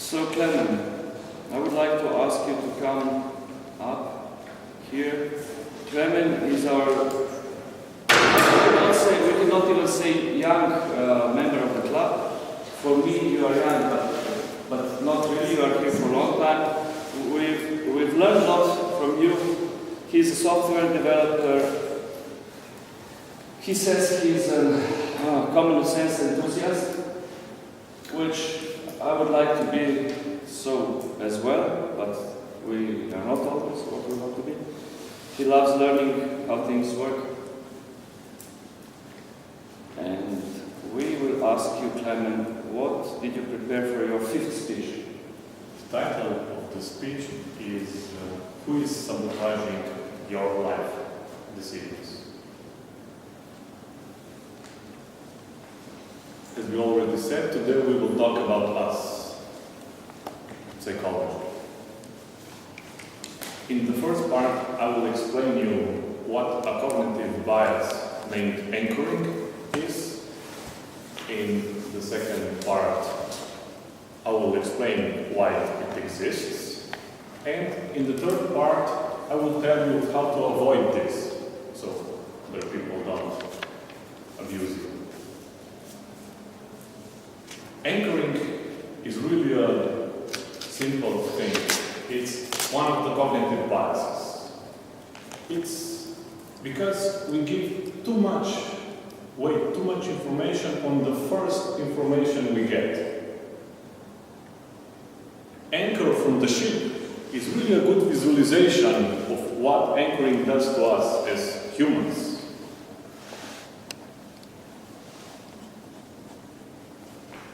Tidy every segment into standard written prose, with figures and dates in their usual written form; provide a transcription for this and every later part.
So Klemen, I would like to ask you to come up here. Klemen is our, we cannot even say young member of the club. For me, you are young, but not really. You are here for a long time. We've learned a lot from you. He's a software developer. He says he's a common sense enthusiast, which I would like to be so as well, but we are not always what we want to be. He loves learning how things work. And we will ask you, Klemen, what did you prepare for your 5th speech? The title of the speech is Who is sabotaging your life decisions? As we already said, today we will talk about us, psychology. In the first part, I will explain you what a cognitive bias named anchoring is. In the second part, I will explain why it exists. And in the third part, I will tell you how to avoid this, so that people don't abuse you. Anchoring is really a simple thing. It's one of the cognitive biases. It's because we give too much information on the first information we get. Anchor from the ship is really a good visualization of what anchoring does to us as humans.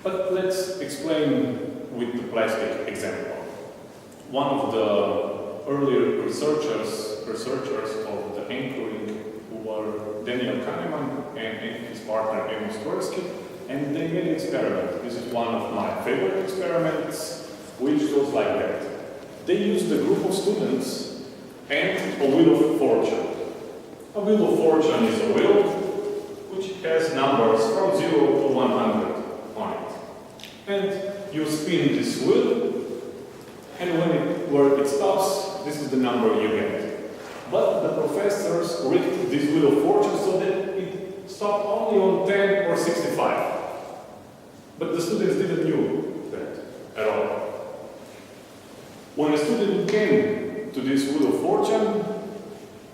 But let's explain with the plastic example. One of the earlier researchers of the anchoring were Daniel Kahneman and his partner Amos Tversky, and they made an experiment. This is one of my favorite experiments, which goes like that. They used a group of students and a wheel of fortune. A wheel of fortune is a wheel which has numbers from 0 to 100 on it. And you spin this wheel, and where it stops, this is the number you get. But the professors rigged this wheel of fortune so that it stopped only on 10 or 65. But the students didn't know that at all. When a student came to this wheel of fortune,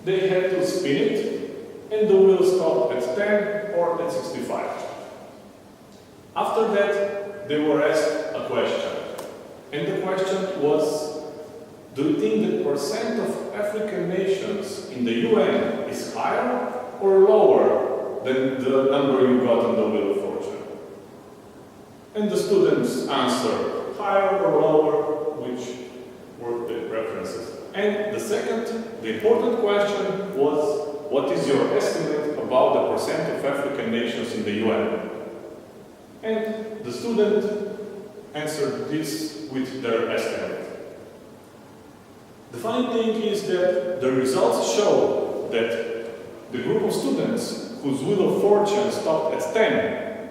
they had to spin it, and the wheel stopped at 10 or at 65. After that, they were asked a question. And the question was, do you think the percent of African nations in the UN is higher or lower than the number you got on the wheel of fortune? And the students answered higher or lower, which were the preferences. And the important question was, what is your estimate about the percent of African nations in the UN? And the student answered this with their estimate. The funny thing is that the results show that the group of students whose wheel of fortune stopped at 10,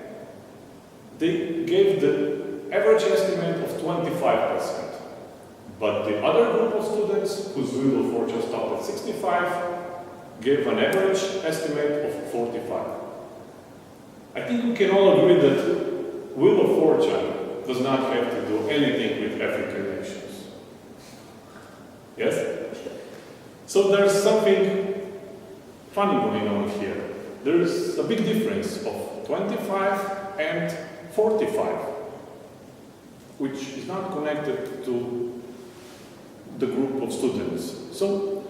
they gave the average estimate of 25%. But the other group of students whose wheel of fortune stopped at 65 gave an average estimate of 45. I think we can all agree that wheel of fortune does not have to do anything with African nations. Yes? So there's something funny going on here. There is a big difference of 25 and 45, which is not connected to the group of students. So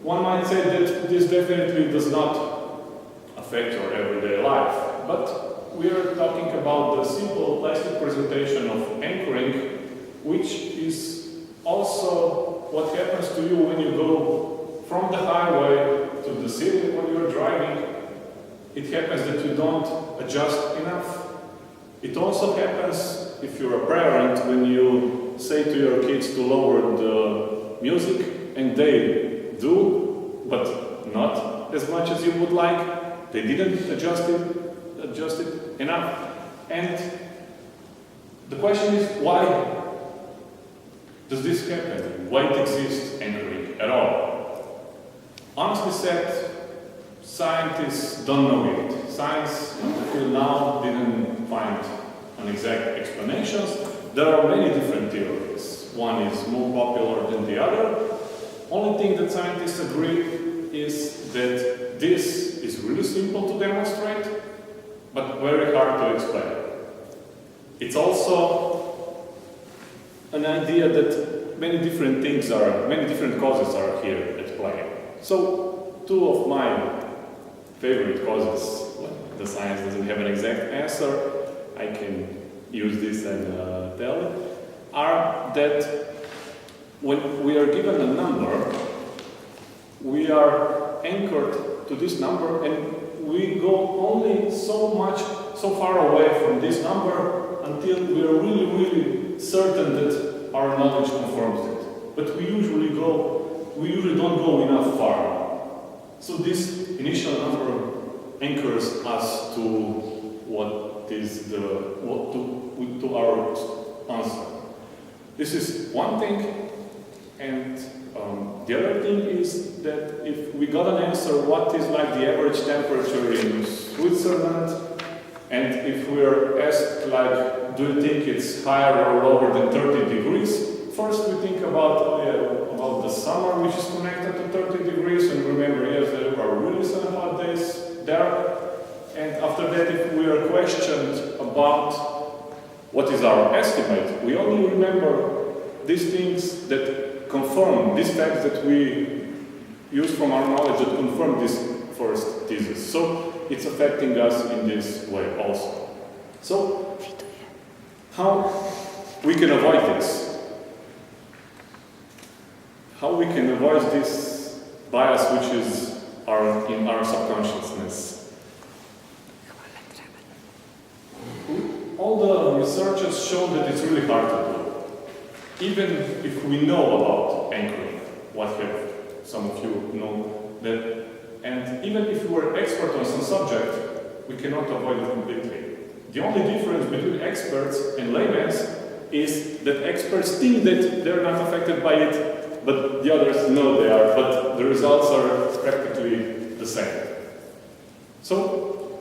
one might say that this definitely does not affect your everyday life, but we are talking about the simple plastic presentation of anchoring, which is also what happens to you when you go from the highway to the city when you're driving. It happens that you don't adjust enough. It also happens if you're a parent when you say to your kids to lower the music, and they do, but not as much as you would like. They didn't adjust it enough. And The question is, why does this happen? Why it exists anchoring at all? Honestly said, scientists don't know it. Science, until now, didn't find an exact explanation. There are many different theories. One is more popular than the other. Only thing that scientists agree is that this is really simple to demonstrate, but very hard to explain. It's also an idea that many different causes are here at play. So, two of my favorite causes, when the science doesn't have an exact answer, I can use this and tell, are that when we are given a number, we are anchored to this number and we go only so far away from this number until we are really, really certain that our knowledge confirms it. But we usually don't go enough far. So this initial number anchors us to our answer. This is one thing, and the other thing is that if we got an answer, what is like the average temperature in Switzerland, and if we are asked like, do you think it's higher or lower than 30 degrees? First we think about the summer, which is connected to 30 degrees, and remember, yes, there are really some hot days there. And after that, if we are questioned about what is our estimate, we only remember these things that confirm, these facts that we use from our knowledge that confirm this first thesis. So it's affecting us in this way also. So how we can avoid this? How we can avoid this bias which is in our subconsciousness? All the researchers show that it's really hard to do. Even if we know about anchoring, what have some of you know that, and even if we are expert on some subject, we cannot avoid it completely. The only difference between experts and laymen is that experts think that they're not affected by it, but the others know they are, but the results are practically the same. So,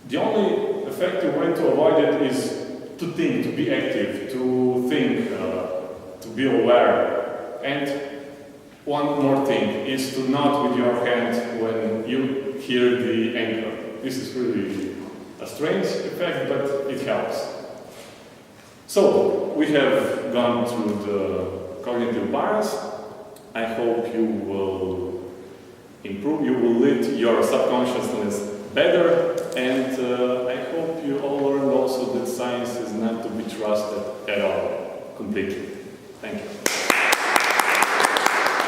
the only effective way to avoid it is to think, to be active, to think, to be aware. And one more thing is to nod with your hand when you hear the anchor. This is really a strange effect, but it helps. So, we have gone through the cognitive bias. I hope you will improve, you will lead your subconsciousness better, and I hope you all learned also that science is not to be trusted at all, completely. Thank you.